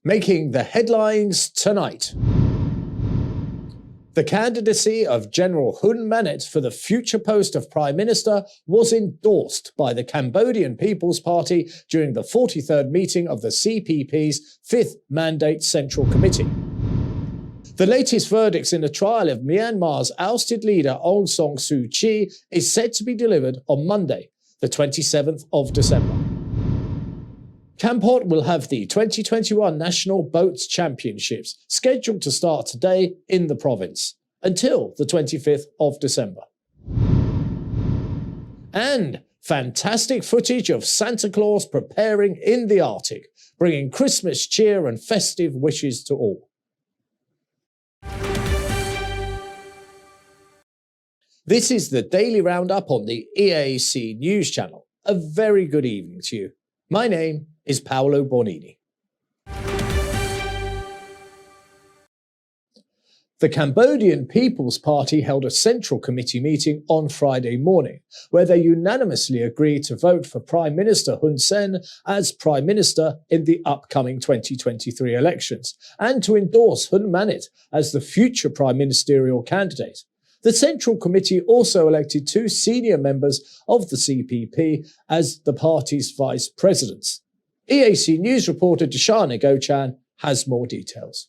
Making the headlines tonight. The candidacy of General Hun Manet for the future post of Prime Minister was endorsed by the Cambodian People's Party during the 43rd meeting of the CPP's 5th Mandate Central Committee. The latest verdicts in the trial of Myanmar's ousted leader Aung San Suu Kyi is set to be delivered on Monday, the 27th of December. Kampot will have the 2021 National Boats Championships scheduled to start today in the province until the 25th of December. And fantastic footage of Santa Claus preparing in the Arctic, bringing Christmas cheer and festive wishes to all. This is the Daily Roundup on the EAC News Channel. A very good evening to you. My name is Paolo Bornini. The Cambodian People's Party held a Central Committee meeting on Friday morning, where they unanimously agreed to vote for Prime Minister Hun Sen as Prime Minister in the upcoming 2023 elections, and to endorse Hun Manet as the future Prime Ministerial candidate. The Central Committee also elected 2 senior members of the CPP as the party's vice presidents. EAC News reporter Dashana Gochan has more details.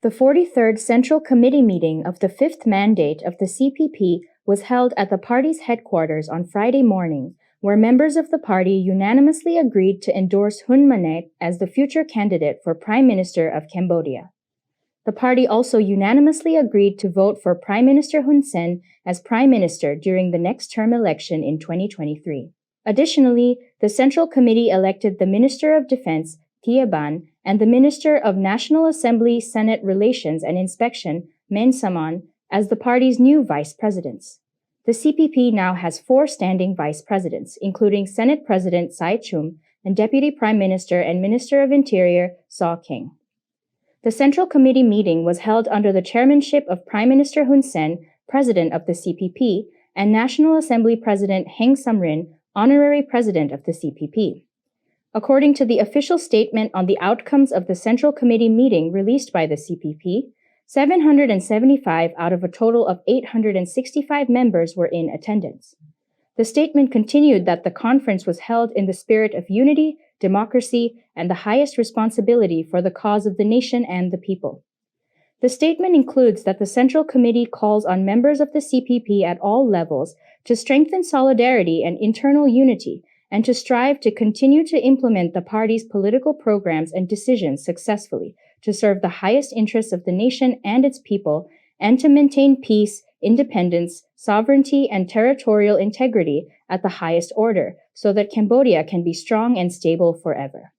The 43rd Central Committee meeting of the 5th mandate of the CPP was held at the party's headquarters on Friday morning, where members of the party unanimously agreed to endorse Hun Manet as the future candidate for Prime Minister of Cambodia. The party also unanimously agreed to vote for Prime Minister Hun Sen as Prime Minister during the next term election in 2023. Additionally, the Central Committee elected the Minister of Defense, Thia Ban, and the Minister of National Assembly Senate Relations and Inspection, Men Saman, as the party's new vice presidents. The CPP now has 4 standing vice presidents, including Senate President Sai Chum and Deputy Prime Minister and Minister of Interior Saw King. The Central Committee meeting was held under the chairmanship of Prime Minister Hun Sen, President of the CPP, and National Assembly President Heng Samrin, Honorary President of the CPP. According to the official statement on the outcomes of the Central Committee meeting released by the CPP, 775 out of a total of 865 members were in attendance. The statement continued that the conference was held in the spirit of unity, democracy, and the highest responsibility for the cause of the nation and the people. The statement includes that the Central Committee calls on members of the CPP at all levels to strengthen solidarity and internal unity, and to strive to continue to implement the party's political programs and decisions successfully to serve the highest interests of the nation and its people, and to maintain peace, independence, sovereignty, and territorial integrity at the highest order, so that Cambodia can be strong and stable forever.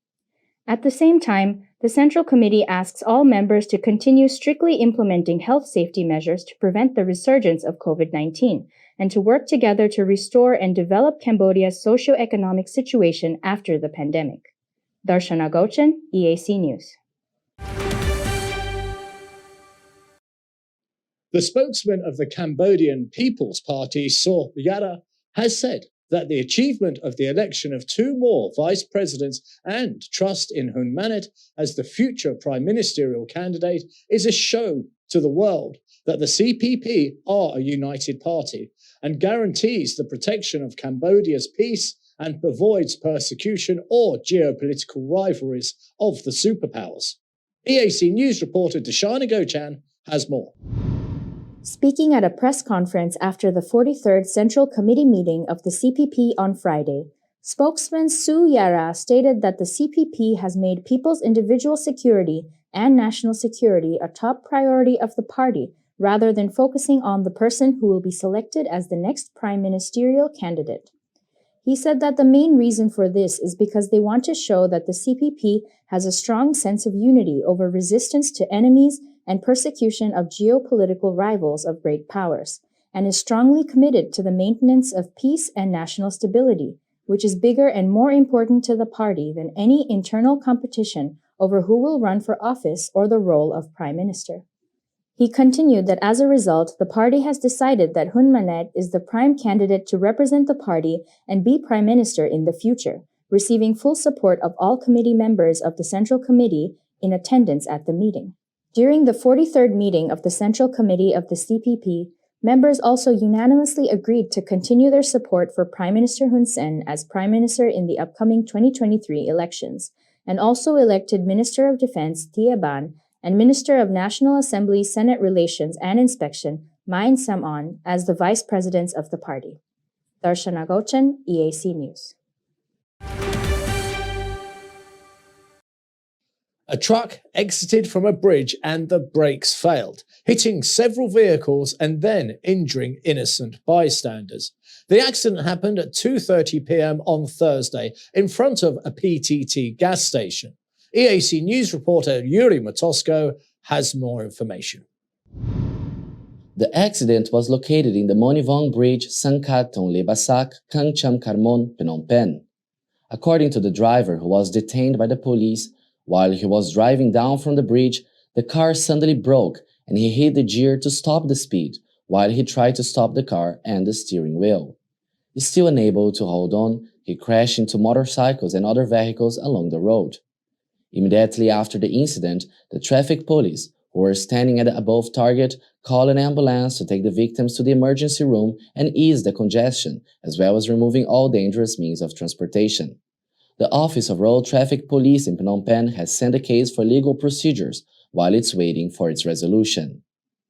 At the same time, the Central Committee asks all members to continue strictly implementing health safety measures to prevent the resurgence of COVID-19, and to work together to restore and develop Cambodia's socio-economic situation after the pandemic. Darshana Gochan, EAC News. The spokesman of the Cambodian People's Party, Saw Yara, has said that the achievement of the election of 2 more vice presidents and trust in Hun Manet as the future prime ministerial candidate is a show to the world that the CPP are a united party and guarantees the protection of Cambodia's peace and avoids persecution or geopolitical rivalries of the superpowers. EAC News reporter Dashana Gochan has more. Speaking at a press conference after the 43rd Central Committee meeting of the CPP on Friday, spokesman Su Yara stated that the CPP has made people's individual security and national security a top priority of the party, rather than focusing on the person who will be selected as the next prime ministerial candidate. He said that the main reason for this is because they want to show that the CPP has a strong sense of unity over resistance to enemies and persecution of geopolitical rivals of great powers, and is strongly committed to the maintenance of peace and national stability, which is bigger and more important to the party than any internal competition over who will run for office or the role of prime minister. He continued that as a result, the party has decided that Hun Manet is the prime candidate to represent the party and be prime minister in the future, receiving full support of all committee members of the Central Committee in attendance at the meeting. During the 43rd meeting of the Central Committee of the CPP, members also unanimously agreed to continue their support for Prime Minister Hun Sen as Prime Minister in the upcoming 2023 elections, and also elected Minister of Defense Thie Ban and Minister of National Assembly Senate Relations and Inspection Main Sam-on as the Vice Presidents of the party. Darshana Gochan, EAC News. A truck exited from a bridge and the brakes failed, hitting several vehicles and then injuring innocent bystanders. The accident happened at 2:30 p.m. on Thursday in front of a PTT gas station. EAC News reporter Yuri Matosko has more information. The accident was located in the Monivong Bridge, Sangkat Tong Lebasak, Kangcham Karmon, Phnom Penh. According to the driver, who was detained by the police, while he was driving down from the bridge, the car suddenly broke and he hit the gear to stop the speed while he tried to stop the car and the steering wheel. Still unable to hold on, he crashed into motorcycles and other vehicles along the road. Immediately after the incident, the traffic police, who were standing at the above target, called an ambulance to take the victims to the emergency room and ease the congestion, as well as removing all dangerous means of transportation. The Office of Road Traffic Police in Phnom Penh has sent the case for legal procedures while it's waiting for its resolution.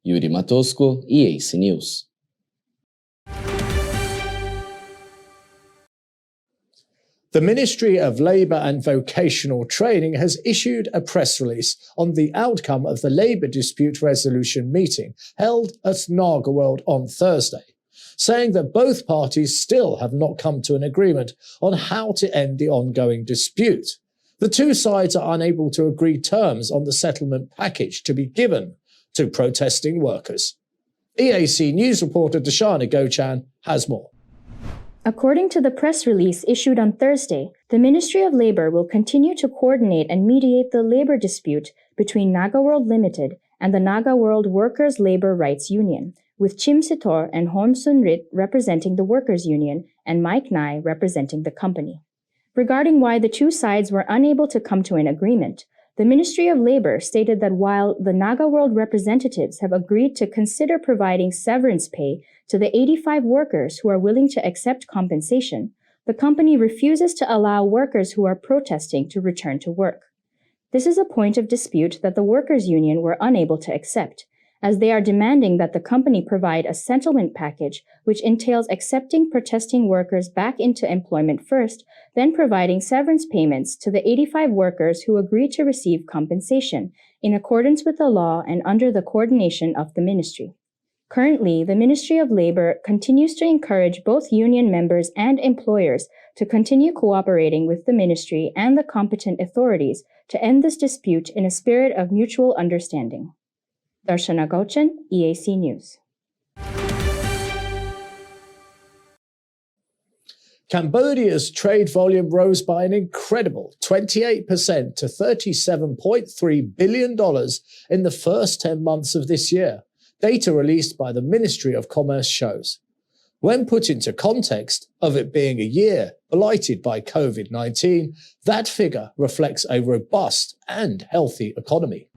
Yuri Matosko, EAC News. The Ministry of Labour and Vocational Training has issued a press release on the outcome of the labour dispute resolution meeting held at Naga World on Thursday, saying that both parties still have not come to an agreement on how to end the ongoing dispute. The two sides are unable to agree terms on the settlement package to be given to protesting workers. EAC News reporter Darshana Gochan has more. According to the press release issued on Thursday, the Ministry of Labour will continue to coordinate and mediate the labour dispute between Naga World Limited and the Naga World Workers' Labour Rights Union, with Chim Sitor and Hon Sun Rit representing the Workers' Union and Mike Nai representing the company. Regarding why the two sides were unable to come to an agreement, the Ministry of Labour stated that while the Naga World representatives have agreed to consider providing severance pay to the 85 workers who are willing to accept compensation, the company refuses to allow workers who are protesting to return to work. This is a point of dispute that the Workers' Union were unable to accept, as they are demanding that the company provide a settlement package which entails accepting protesting workers back into employment first, then providing severance payments to the 85 workers who agreed to receive compensation in accordance with the law and under the coordination of the ministry. Currently, the Ministry of Labour continues to encourage both union members and employers to continue cooperating with the ministry and the competent authorities to end this dispute in a spirit of mutual understanding. Darshana Gochan, EAC News. Cambodia's trade volume rose by an incredible 28% to $37.3 billion in the first 10 months of this year, data released by the Ministry of Commerce shows. When put into context of it being a year blighted by COVID-19, that figure reflects a robust and healthy economy.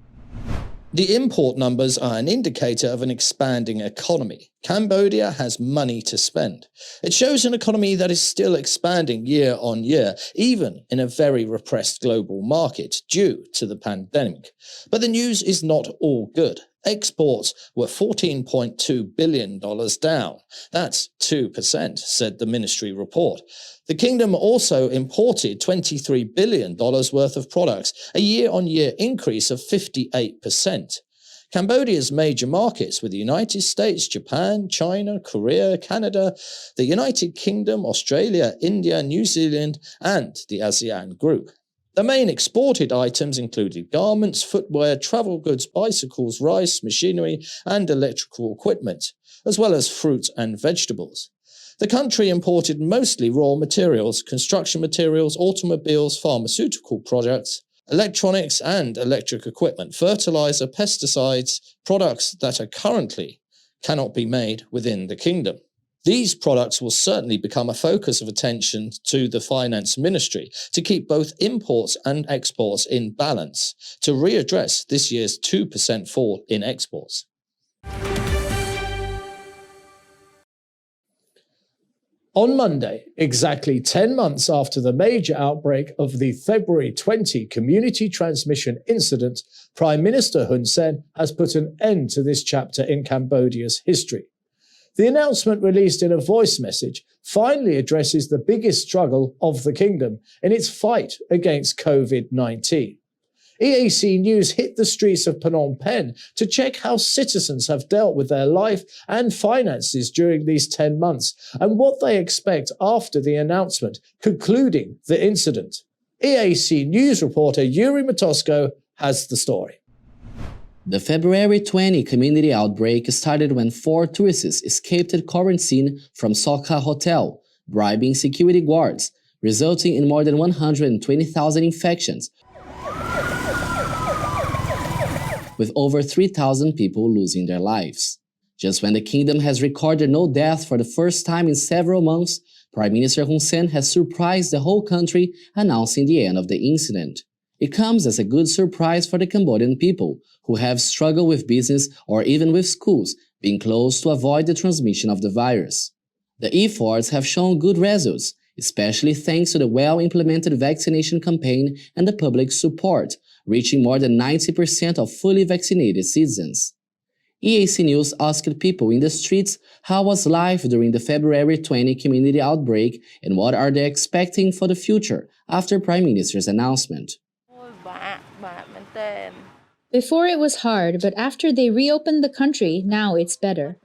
The import numbers are an indicator of an expanding economy. Cambodia has money to spend. It shows an economy that is still expanding year on year, even in a very repressed global market due to the pandemic. But the news is not all good. Exports were $14.2 billion down. That's 2%, said the ministry report. The kingdom also imported $23 billion worth of products, a year-on-year increase of 58%. Cambodia's major markets were the United States, Japan, China, Korea, Canada, the United Kingdom, Australia, India, New Zealand, and the ASEAN group. The main exported items included garments, footwear, travel goods, bicycles, rice, machinery, and electrical equipment, as well as fruit and vegetables. The country imported mostly raw materials, construction materials, automobiles, pharmaceutical products, electronics and electric equipment, fertilizer, pesticides, products that are currently cannot be made within the kingdom. These products will certainly become a focus of attention to the Finance Ministry to keep both imports and exports in balance to readdress this year's 2% fall in exports. On Monday, exactly 10 months after the major outbreak of the February 20 community transmission incident, Prime Minister Hun Sen has put an end to this chapter in Cambodia's history. The announcement, released in a voice message, finally addresses the biggest struggle of the kingdom in its fight against COVID-19. EAC News hit the streets of Phnom Penh to check how citizens have dealt with their life and finances during these 10 months and what they expect after the announcement concluding the incident. EAC News reporter Yuri Matosko has the story. The February 20 community outbreak started when 4 tourists escaped quarantine from Sokha Hotel, bribing security guards, resulting in more than 120,000 infections, with over 3,000 people losing their lives. Just when the kingdom has recorded no deaths for the first time in several months, Prime Minister Hun Sen has surprised the whole country, announcing the end of the incident. It comes as a good surprise for the Cambodian people, who have struggled with business or even with schools being closed to avoid the transmission of the virus. The efforts have shown good results, especially thanks to the well-implemented vaccination campaign and the public's support, reaching more than 90% of fully vaccinated citizens. EAC News asked people in the streets how was life during the February 20 community outbreak and what are they expecting for the future after Prime Minister's announcement. Before it was hard, but after they reopened the country, now it's better.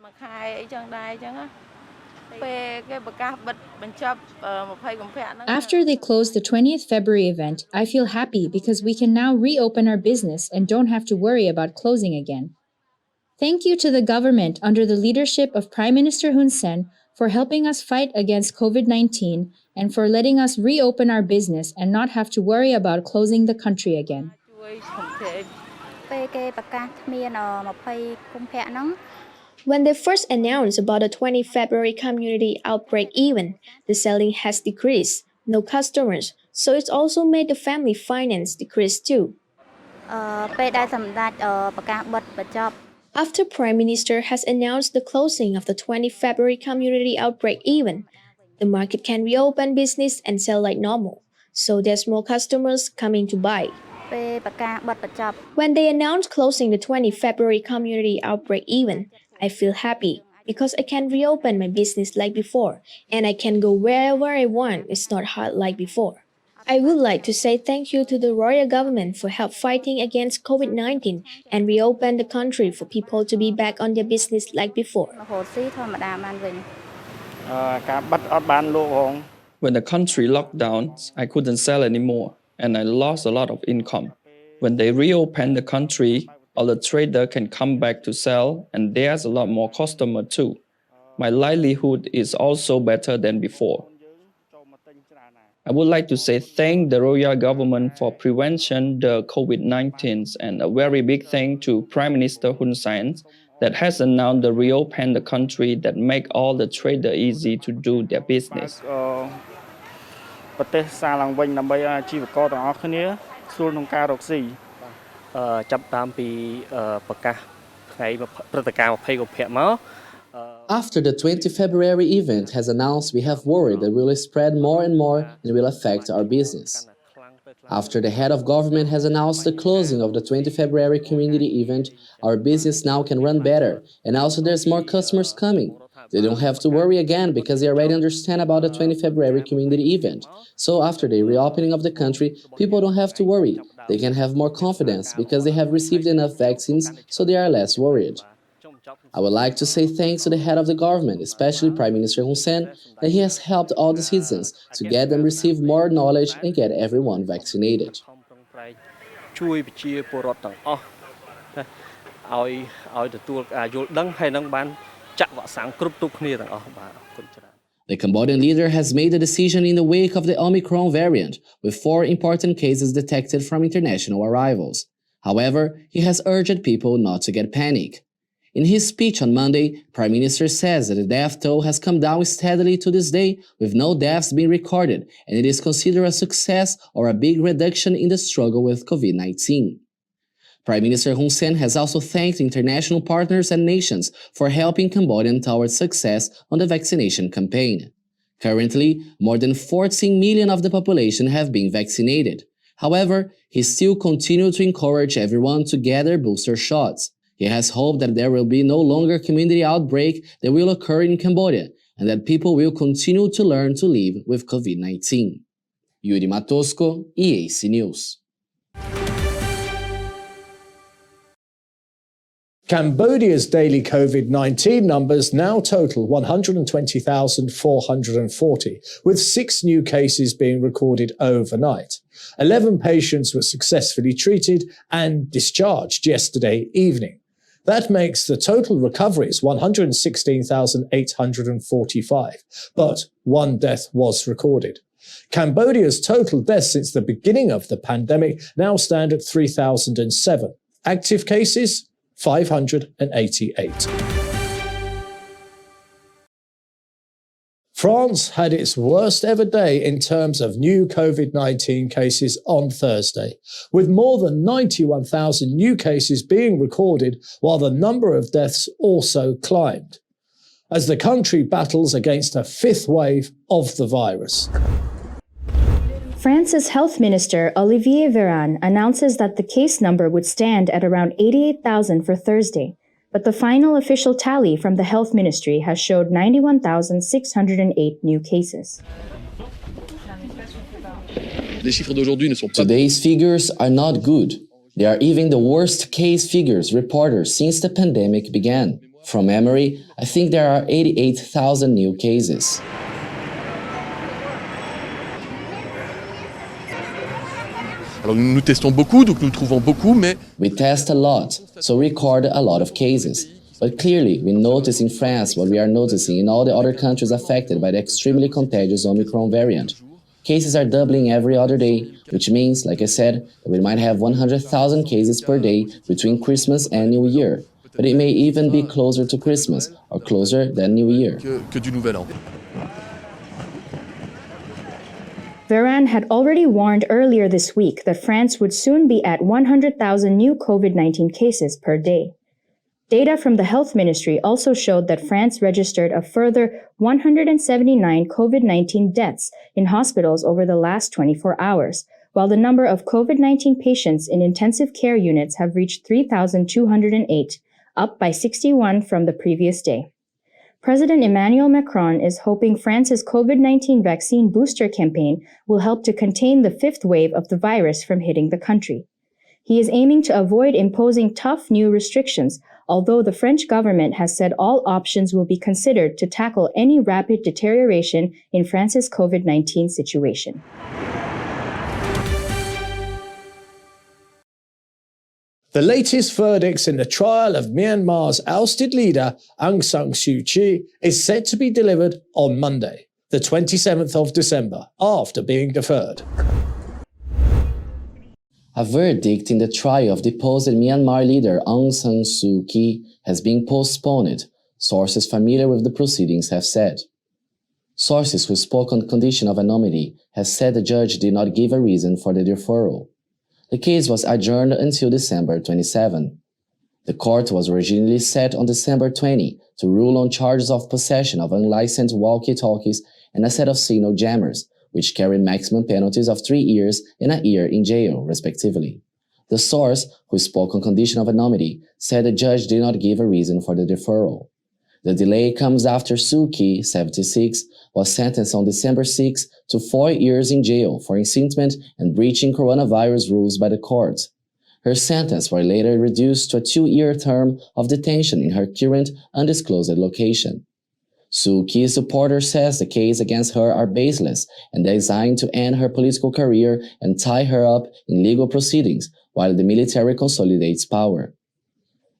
After they closed the 20th February event, I feel happy because we can now reopen our business and don't have to worry about closing again. Thank you to the government under the leadership of Prime Minister Hun Sen for helping us fight against COVID-19 and for letting us reopen our business and not have to worry about closing the country again. When they first announced about the 20 February community outbreak event, the selling has decreased, no customers, so it's also made the family finance decrease too. After Prime Minister has announced the closing of the 20 February community outbreak event, the market can reopen business and sell like normal, so there's more customers coming to buy. When they announced closing the 20 February community outbreak event, I feel happy because I can reopen my business like before and I can go wherever I want. It's not hard like before. I would like to say thank you to the royal government for help fighting against COVID-19 and reopen the country for people to be back on their business like before. When the country locked down, I couldn't sell anymore and I lost a lot of income. When they reopen the country, all the traders can come back to sell and there's a lot more customer too. My livelihood is also better than before. I would like to say thank the royal government for prevention the COVID-19 and a very big thank to Prime Minister Hun Sen that has announced the reopen the country that make all the traders easy to do their business. After the 20 February event has announced, we have worried that will spread more and more and will affect our business. After the head of government has announced the closing of the 20 February community event, our business now can run better and also there's more customers coming. They don't have to worry again because they already understand about the 20 February community event. So after the reopening of the country, people don't have to worry. They can have more confidence because they have received enough vaccines, so they are less worried. I would like to say thanks to the head of the government, especially Prime Minister Hun Sen, that he has helped all the citizens to get them receive more knowledge and get everyone vaccinated. The Cambodian leader has made a decision in the wake of the Omicron variant, with 4 important cases detected from international arrivals. However, he has urged people not to get panic. In his speech on Monday, Prime Minister says that the death toll has come down steadily to this day, with no deaths being recorded, and it is considered a success or a big reduction in the struggle with COVID-19. Prime Minister Hun Sen has also thanked international partners and nations for helping Cambodia towards success on the vaccination campaign. Currently, more than 14 million of the population have been vaccinated. However, he still continues to encourage everyone to get their booster shots. He has hope that there will be no longer community outbreak that will occur in Cambodia and that people will continue to learn to live with COVID-19. Yuri Matosco, EAC News. Cambodia's daily COVID-19 numbers now total 120,440, with 6 new cases being recorded overnight. 11 patients were successfully treated and discharged yesterday evening. That makes the total recoveries 116,845, but 1 death was recorded. Cambodia's total deaths since the beginning of the pandemic now stand at 3,007. Active cases 588. France had its worst ever day in terms of new COVID-19 cases on Thursday, with more than 91,000 new cases being recorded, while the number of deaths also climbed, as the country battles against a 5th wave of the virus. France's Health Minister Olivier Véran announces that the case number would stand at around 88,000 for Thursday, but the final official tally from the Health Ministry has showed 91,608 new cases. Today's figures are not good. They are even the worst case figures reported since the pandemic began. From memory, I think there are 88,000 new cases. Alors nous testons beaucoup, donc nous trouvons beaucoup, mais... We test a lot, so record a lot of cases. But clearly, we notice in France what we are noticing in all the other countries affected by the extremely contagious Omicron variant. Cases are doubling every other day, which means, like I said, that we might have 100,000 cases per day between Christmas and New Year. But it may even be closer to Christmas, or closer than New Year. Que du Nouvel An. Véran had already warned earlier this week that France would soon be at 100,000 new COVID-19 cases per day. Data from the Health Ministry also showed that France registered a further 179 COVID-19 deaths in hospitals over the last 24 hours, while the number of COVID-19 patients in intensive care units have reached 3,208, up by 61 from the previous day. President Emmanuel Macron is hoping France's COVID-19 vaccine booster campaign will help to contain the 5th wave of the virus from hitting the country. He is aiming to avoid imposing tough new restrictions, although the French government has said all options will be considered to tackle any rapid deterioration in France's COVID-19 situation. The latest verdicts in the trial of Myanmar's ousted leader Aung San Suu Kyi is set to be delivered on Monday, the 27th of December, after being deferred. A verdict in the trial of deposed Myanmar leader Aung San Suu Kyi has been postponed, sources familiar with the proceedings have said. Sources who spoke on condition of anonymity have said the judge did not give a reason for the deferral. The case was adjourned until December 27. The court was originally set on December 20 to rule on charges of possession of unlicensed walkie-talkies and a set of signal jammers, which carry maximum penalties of 3 years and a year in jail, respectively. The source, who spoke on condition of anonymity, said the judge did not give a reason for the deferral. The delay comes after Suu Kyi, 76, was sentenced on December 6 to 4 years in jail for incitement and breaching coronavirus rules by the court. Her sentence was later reduced to a 2-year term of detention in her current undisclosed location. Suu Kyi's supporter says the case against her are baseless and designed to end her political career and tie her up in legal proceedings while the military consolidates power.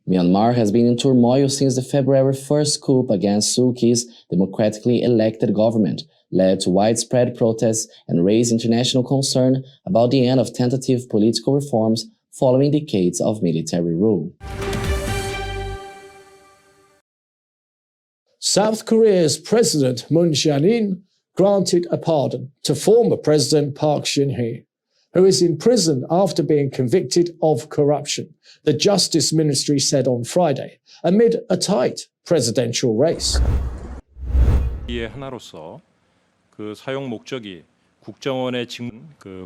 Myanmar has been in turmoil since the February 1st coup against Suu Kyi's democratically elected government led to widespread protests and raised international concern about the end of tentative political reforms following decades of military rule. 'The South Korea's President Moon Jae-in granted a pardon to former President Park Geun-hye, who is in prison after being convicted of corruption, the Justice Ministry said on Friday, amid a tight presidential race. 의 하나로서 그 사용 목적이 국정원의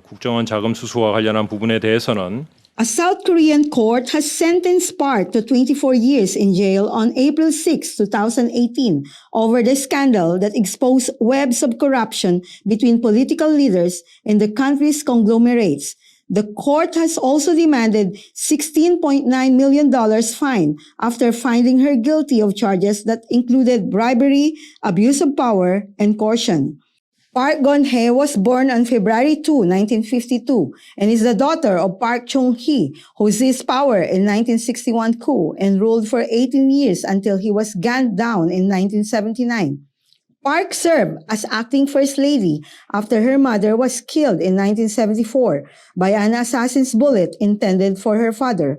국정원 자금 수수와 관련한 부분에 대해서는 A South Korean court has sentenced Park to 24 years in jail on April 6, 2018, over the scandal that exposed webs of corruption between political leaders in the country's conglomerates. The court has also demanded $16.9 million fine after finding her guilty of charges that included bribery, abuse of power, and coercion. Park Geun-hye was born on February 2, 1952, and is the daughter of Park Chung-hee, who seized power in 1961 coup and ruled for 18 years until he was gunned down in 1979. Park served as acting first lady after her mother was killed in 1974 by an assassin's bullet intended for her father.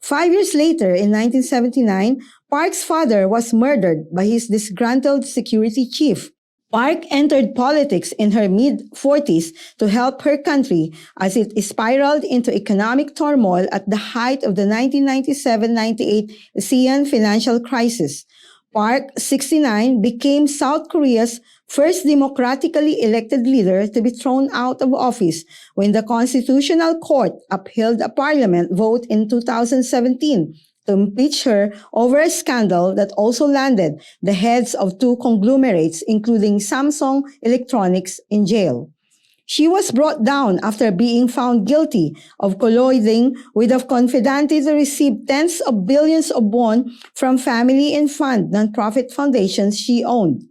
5 years later, in 1979, Park's father was murdered by his disgruntled security chief. Park entered politics in her mid-40s to help her country as it spiraled into economic turmoil at the height of the 1997-98 ASEAN financial crisis. Park, 69, became South Korea's first democratically elected leader to be thrown out of office when the Constitutional Court upheld a parliament vote in 2017 to impeach her over a scandal that also landed the heads of two conglomerates, including Samsung Electronics, in jail. She was brought down after being found guilty of colluding with a confidante to receive tens of billions of won from family and fund nonprofit foundations she owned.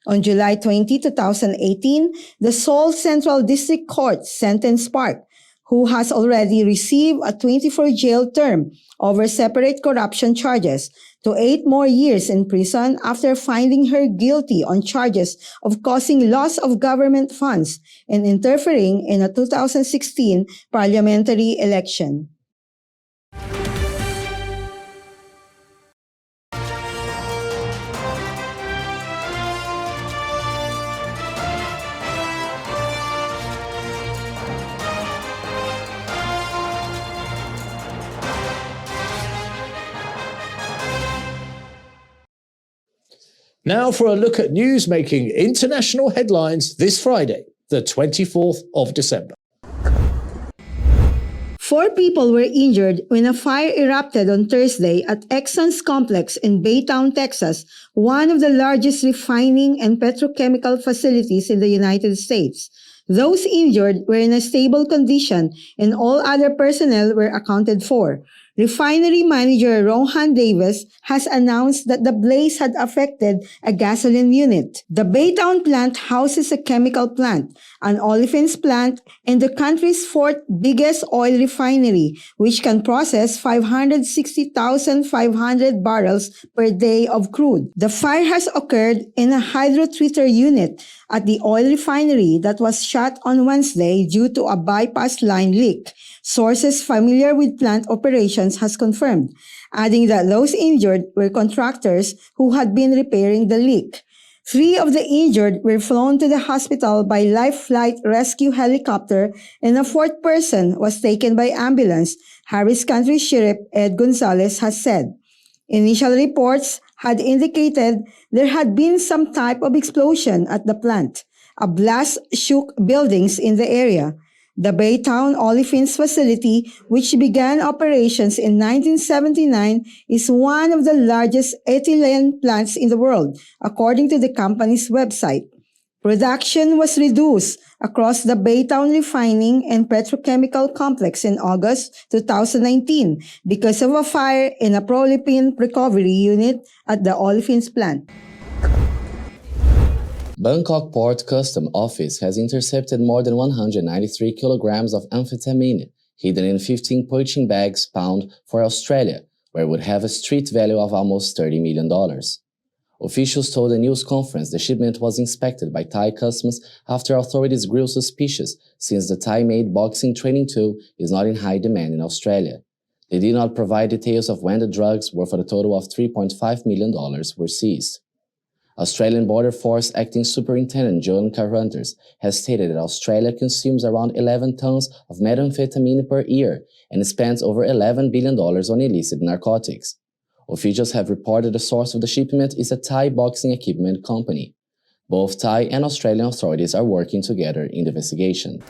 On July 20, 2018, the Seoul Central District Court sentenced Park, who has already received a 24 jail term over separate corruption charges, to 8 more years in prison after finding her guilty on charges of causing loss of government funds and interfering in a 2016 parliamentary election. Now for a look at news making international headlines this Friday, the 24th of December. 4 people were injured when a fire erupted on Thursday at Exxon's complex in Baytown, Texas, one of the largest refining and petrochemical facilities in the United States. Those injured were in a stable condition and all other personnel were accounted for. Refinery manager Rohan Davis has announced that the blaze had affected a gasoline unit. The Baytown plant houses a chemical plant, an olefins plant, and the country's 4th biggest oil refinery, which can process 560,500 barrels per day of crude. The fire has occurred in a hydrotreater unit at the oil refinery that was shut on Wednesday due to a bypass line leak. Sources familiar with plant operations has confirmed, adding that those injured were contractors who had been repairing the leak. 3 of the injured were flown to the hospital by Life Flight Rescue helicopter and a 4th person was taken by ambulance, Harris County Sheriff Ed Gonzalez has said. Initial reports had indicated there had been some type of explosion at the plant. A blast shook buildings in the area. The Baytown Olefins facility, which began operations in 1979, is one of the largest ethylene plants in the world, according to the company's website. Production was reduced across the Baytown refining and petrochemical complex in August 2019 because of a fire in a propylene recovery unit at the olefins plant. Bangkok Port Custom Office has intercepted more than 193 kilograms of amphetamine hidden in 15 punching bags bound for Australia, where it would have a street value of almost $30 million. Officials told a news conference the shipment was inspected by Thai customs after authorities grew suspicious since the Thai-made boxing training tool is not in high demand in Australia. They did not provide details of when the drugs, worth a total of $3.5 million, were seized. Australian Border Force Acting Superintendent Joan Carruthers has stated that Australia consumes around 11 tons of methamphetamine per year and spends over $11 billion on illicit narcotics. Officials have reported the source of the shipment is a Thai boxing equipment company. Both Thai and Australian authorities are working together in the investigation.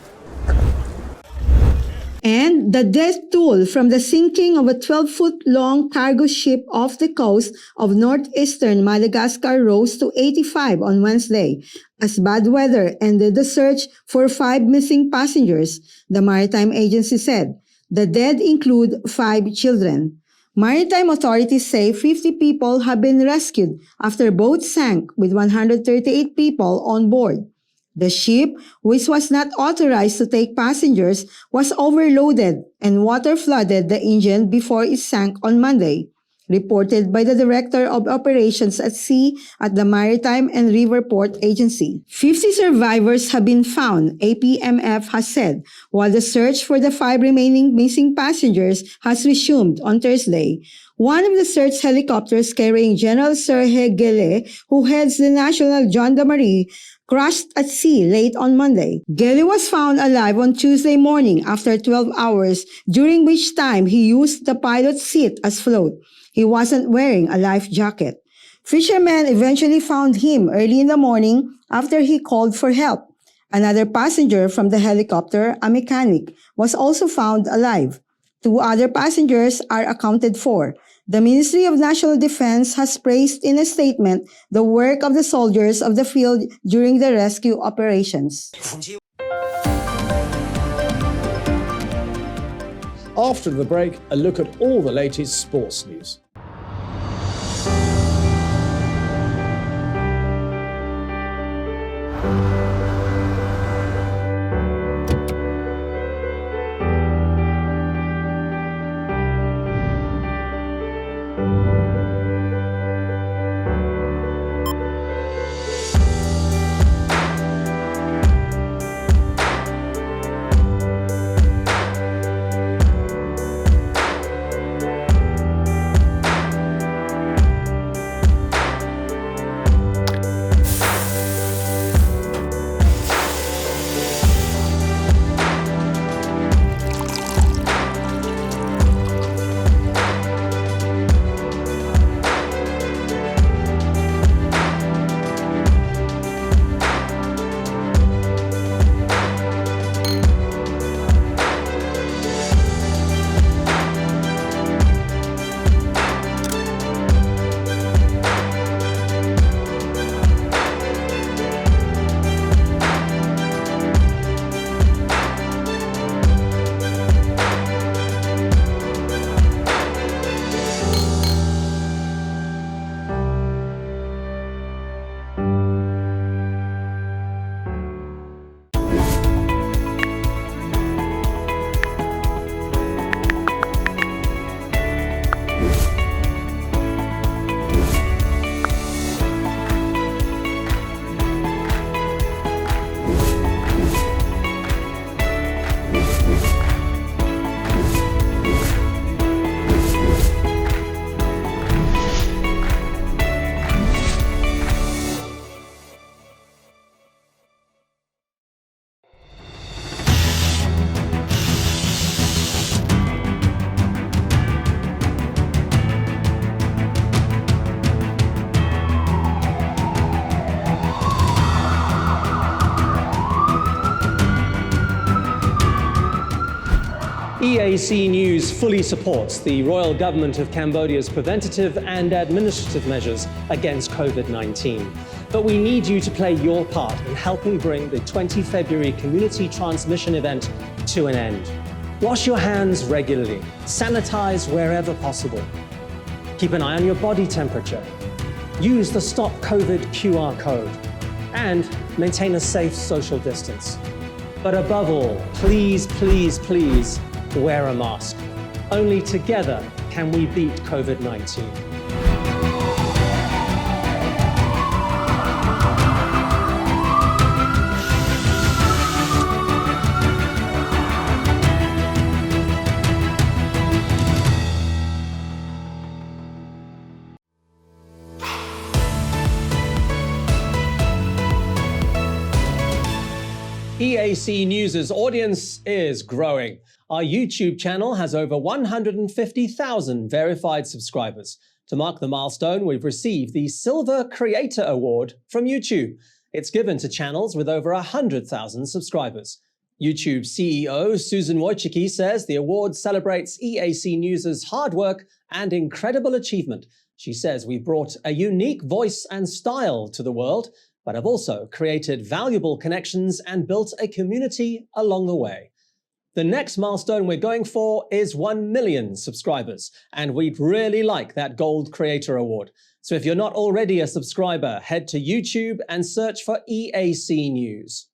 And the death toll from the sinking of a 12-foot-long cargo ship off the coast of northeastern Madagascar rose to 85 on Wednesday, as bad weather ended the search for 5 missing passengers, the Maritime Agency said. The dead include 5 children. Maritime authorities say 50 people have been rescued after boat sank with 138 people on board. The ship, which was not authorized to take passengers, was overloaded and water flooded the engine before it sank on Monday, reported by the Director of Operations at Sea at the Maritime and River Port Agency. 50 survivors have been found, APMF has said, while the search for the 5 remaining missing passengers has resumed on Thursday. One of the search helicopters carrying General Serge Gele, who heads the National Gendarmerie, crashed at sea late on Monday. Gele was found alive on Tuesday morning after 12 hours, during which time he used the pilot's seat as float. He wasn't wearing a life jacket. Fishermen eventually found him early in the morning after he called for help. Another passenger from the helicopter, a mechanic, was also found alive. 2 other passengers are accounted for. The Ministry of National Defense has praised in a statement the work of the soldiers of the field during the rescue operations. After the break, a look at all the latest sports news. EAC News fully supports the Royal Government of Cambodia's preventative and administrative measures against COVID-19. But we need you to play your part in helping bring the 20 February community transmission event to an end. Wash your hands regularly, sanitize wherever possible. Keep an eye on your body temperature. Use the Stop COVID QR code and maintain a safe social distance. But above all, please, please, please, wear a mask. Only together can we beat COVID-19. EAC News' audience is growing. Our YouTube channel has over 150,000 verified subscribers. To mark the milestone, we've received the Silver Creator Award from YouTube. It's given to channels with over 100,000 subscribers. YouTube CEO Susan Wojcicki says the award celebrates EAC News' hard work and incredible achievement. She says we brought a unique voice and style to the world, but have also created valuable connections and built a community along the way. The next milestone we're going for is 1 million subscribers, and we'd really like that Gold Creator Award. So if you're not already a subscriber, head to YouTube and search for EAC News.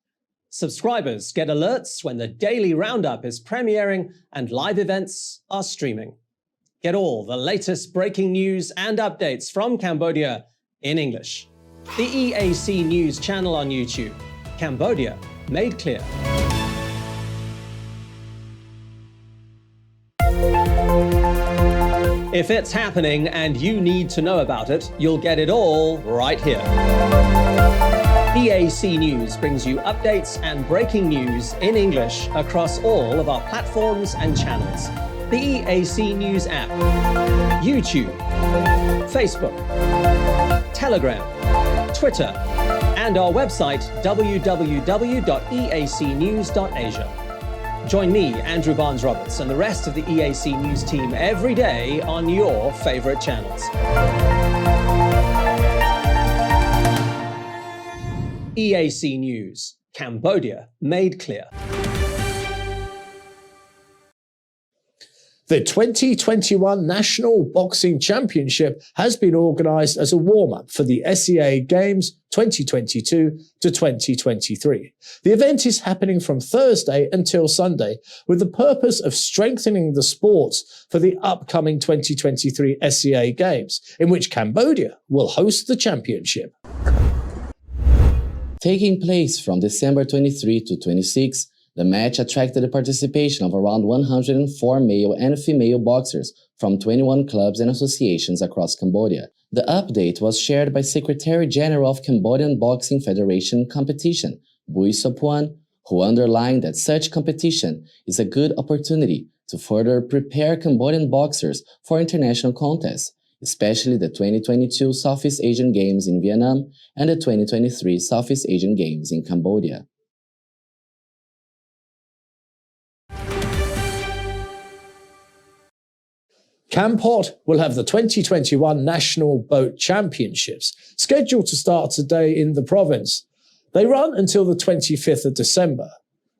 Subscribers get alerts when the daily Roundup is premiering and live events are streaming. Get all the latest breaking news and updates from Cambodia in English. The EAC News channel on YouTube. Cambodia made clear. If it's happening and you need to know about it, you'll get it all right here. EAC News brings you updates and breaking news in English across all of our platforms and channels. The EAC News app, YouTube, Facebook, Telegram, Twitter, and our website www.eacnews.asia. Join me, Andrew Barnes-Roberts, and the rest of the EAC News team every day on your favorite channels. EAC News, Cambodia made clear. The 2021 National Boxing Championship has been organised as a warm-up for the SEA Games 2022 to 2023. The event is happening from Thursday until Sunday with the purpose of strengthening the sports for the upcoming 2023 SEA Games, in which Cambodia will host the championship. Taking place from December 23 to 26, the match attracted the participation of around 104 male and female boxers from 21 clubs and associations across Cambodia. The update was shared by Secretary General of Cambodian Boxing Federation Competition, Bui Sopuan, who underlined that such competition is a good opportunity to further prepare Cambodian boxers for international contests, especially the 2022 Southeast Asian Games in Vietnam and the 2023 Southeast Asian Games in Cambodia. Kampot will have the 2021 National Boat Championships, scheduled to start today in the province. They run until the 25th of December.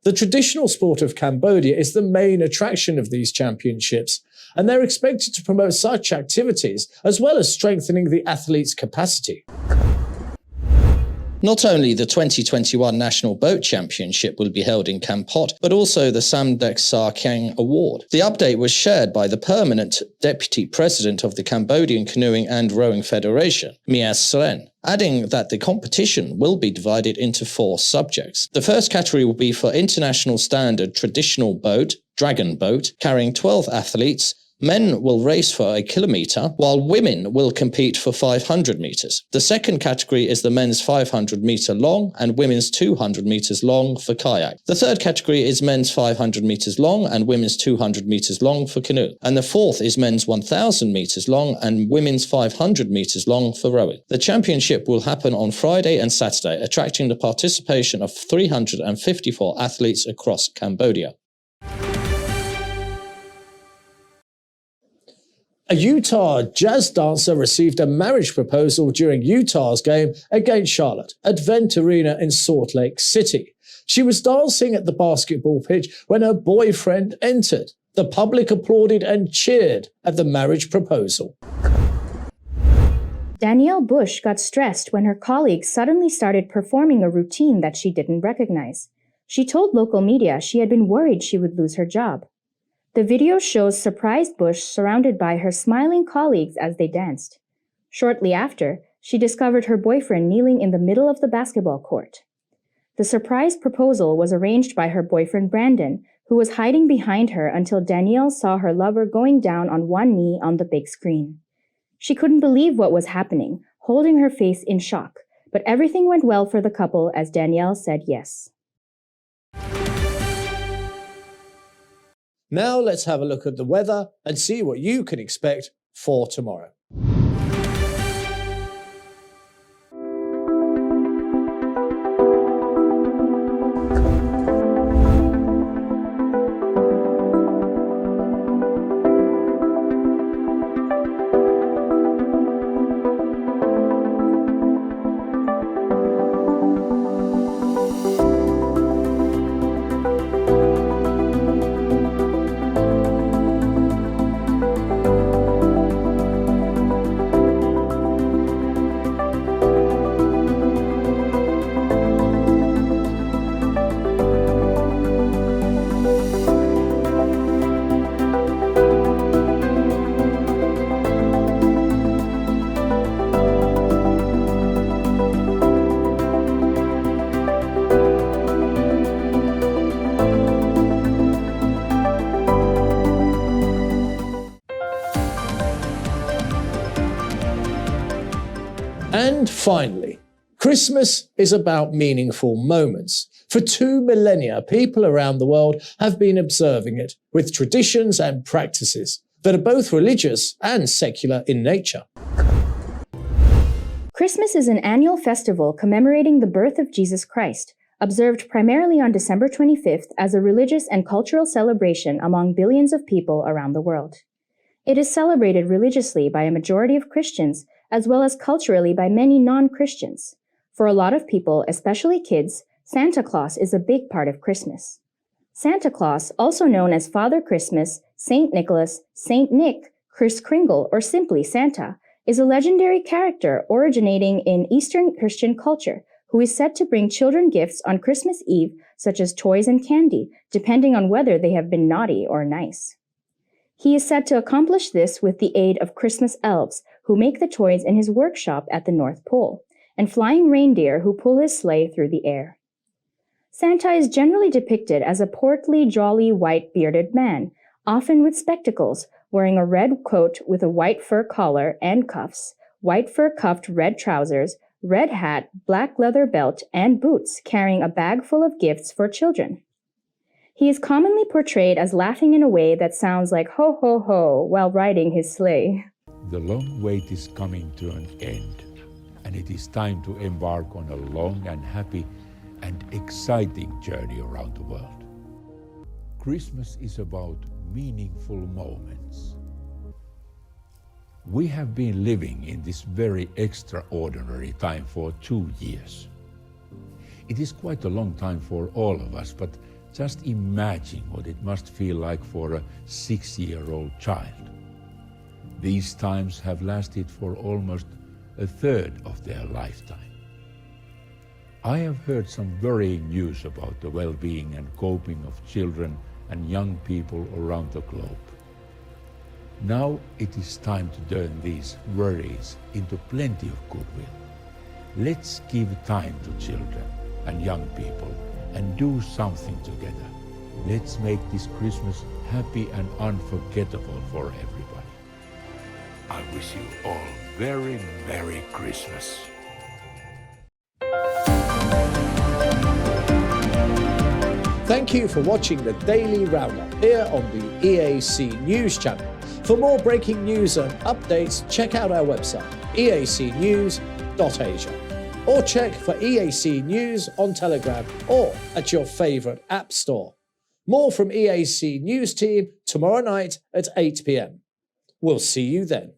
The traditional sport of Cambodia is the main attraction of these championships, and they're expected to promote such activities as well as strengthening the athletes' capacity. Not only the 2021 National Boat Championship will be held in Kampot, but also the Samdech Sa Kheng Award. The update was shared by the permanent Deputy President of the Cambodian Canoeing and Rowing Federation, Mias Sren, adding that the competition will be divided into 4 subjects. The first category will be for international standard traditional boat, dragon boat, carrying 12 athletes. Men will race for 1 kilometer, while women will compete for 500 meters. The second category is the men's 500 meter long and women's 200 meters long for kayak. The third category is men's 500 meters long and women's 200 meters long for canoe. And the fourth is men's 1,000 meters long and women's 500 meters long for rowing. The championship will happen on Friday and Saturday, attracting the participation of 354 athletes across Cambodia. A Utah jazz dancer received a marriage proposal during Utah's game against Charlotte at Vent Arena in Salt Lake City. She was dancing at the basketball pitch when her boyfriend entered. The public applauded and cheered at the marriage proposal. Danielle Bush got stressed when her colleagues suddenly started performing a routine that she didn't recognize. She told local media she had been worried she would lose her job. The video shows surprised Bush surrounded by her smiling colleagues as they danced. Shortly after, she discovered her boyfriend kneeling in the middle of the basketball court. The surprise proposal was arranged by her boyfriend Brandon, who was hiding behind her until Danielle saw her lover going down on one knee on the big screen. She couldn't believe what was happening, holding her face in shock, but everything went well for the couple as Danielle said yes. Now let's have a look at the weather and see what you can expect for tomorrow. And finally, Christmas is about meaningful moments. For 2 millennia, people around the world have been observing it with traditions and practices that are both religious and secular in nature. Christmas is an annual festival commemorating the birth of Jesus Christ, observed primarily on December 25th as a religious and cultural celebration among billions of people around the world. It is celebrated religiously by a majority of Christians, as well as culturally by many non-Christians. For a lot of people, especially kids, Santa Claus is a big part of Christmas. Santa Claus, also known as Father Christmas, Saint Nicholas, Saint Nick, Kris Kringle, or simply Santa, is a legendary character originating in Eastern Christian culture who is said to bring children gifts on Christmas Eve, such as toys and candy, depending on whether they have been naughty or nice. He is said to accomplish this with the aid of Christmas elves, who make the toys in his workshop at the North Pole, and flying reindeer who pull his sleigh through the air. Santa is generally depicted as a portly, jolly, white bearded man, often with spectacles, wearing a red coat with a white fur collar and cuffs, white fur cuffed red trousers, red hat, black leather belt, and boots, carrying a bag full of gifts for children. He is commonly portrayed as laughing in a way that sounds like ho ho ho while riding his sleigh. The long wait is coming to an end, and it is time to embark on a long and happy and exciting journey around the world. Christmas is about meaningful moments. We have been living in this very extraordinary time for 2 years. It is quite a long time for all of us, but just imagine what it must feel like for a 6-year-old child. These times have lasted for almost a third of their lifetime. I have heard some worrying news about the well-being and coping of children and young people around the globe. Now it is time to turn these worries into plenty of goodwill. Let's give time to children and young people and do something together. Let's make this Christmas happy and unforgettable for everybody. I wish you all very Merry Christmas. Thank you for watching the Daily Roundup here on the EAC News Channel. For more breaking news and updates, check out our website, eacnews.asia. Or check for EAC News on Telegram or at your favourite app store. More from EAC News Team tomorrow night at 8 p.m. We'll see you then.